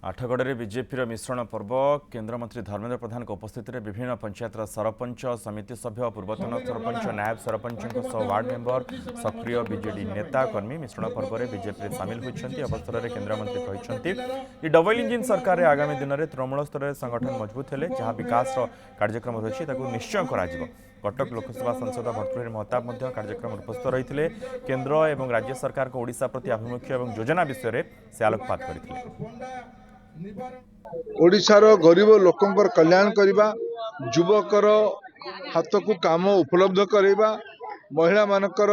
Athgarh BJP मिश्रण पर्व केन्द्रमंत्री धर्मेन्द्र प्रधान उपस्थित में विभिन्न पंचायत सरपंच समिति सभ्य पूर्वतन सरपंच नायब सरपंच वार्ड मेंबर सक्रिय बीजेडी नेता कर्मी मिश्रण पर्व में बीजेपी सामिल होती अवसर में केन्द्रमंत्री कहते डबल इंजिन सरकार आगामी दिन में तृणमूल स्तर में संगठन मजबूत है जहाँ विकास कार्यक्रम रही निश्चय कर कटक लोकसभा सांसद भर्तृहरि महताब कार्यक्रम उपस्थित रही केन्द्र और राज्य सरकार को ओडिशा प्रति आभिमुख्य और योजना विषय से आलोकपात करते ओडिशार गरीब लोकंकर कल्याण करवा युवकर हाथ को काम उपलब्ध करवा महिला मानकर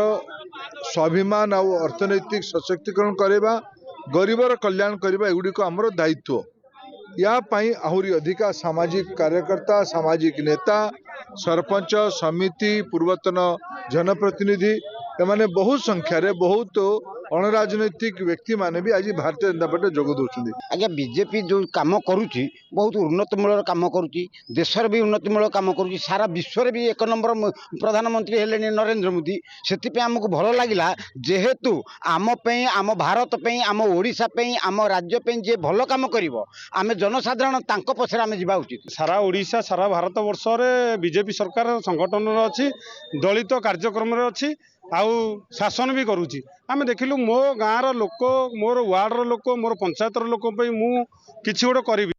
स्वाभिमान और अर्थनैतिक सशक्तिकरण करवा गरीबर कल्याण करवा एगुड़िक आमर दायित्व या आहरी अधिका सामाजिक कार्यकर्ता सामाजिक नेता सरपंच समिति पूर्वतन जनप्रतिनिधि एमाने बहुत संख्यार बहुत अणराजनैतिक व्यक्ति माने भी आज भारतीय जनता पार्टी जोग दौरान। आज्ञा बीजेपी जो कम करुच्ची बहुत उन्नतिमूलक कम करुच्ची देशर भी उन्नतिमूलक कम करुच्ची सारा विश्व भी एक नंबर प्रधानमंत्री हेले नरेंद्र मोदी से आमको भल लगे जेहेतु आम भारत पे आम ओडिशा पे आम राज्य पे जे भल कम करिवो आमे जनसाधारण तांको पछरे आमे जिबा उचित। सारा ओडिशा सारा भारत वर्ष रे बीजेपी सरकार संगठन अच्छी दलित कार्यक्रम अच्छी आउ शासन भी करुच्ची आमे देखिलु मो गाँव लोक मोर वार्ड लोक मोर पंचायत लोक मु किछि गोटे करी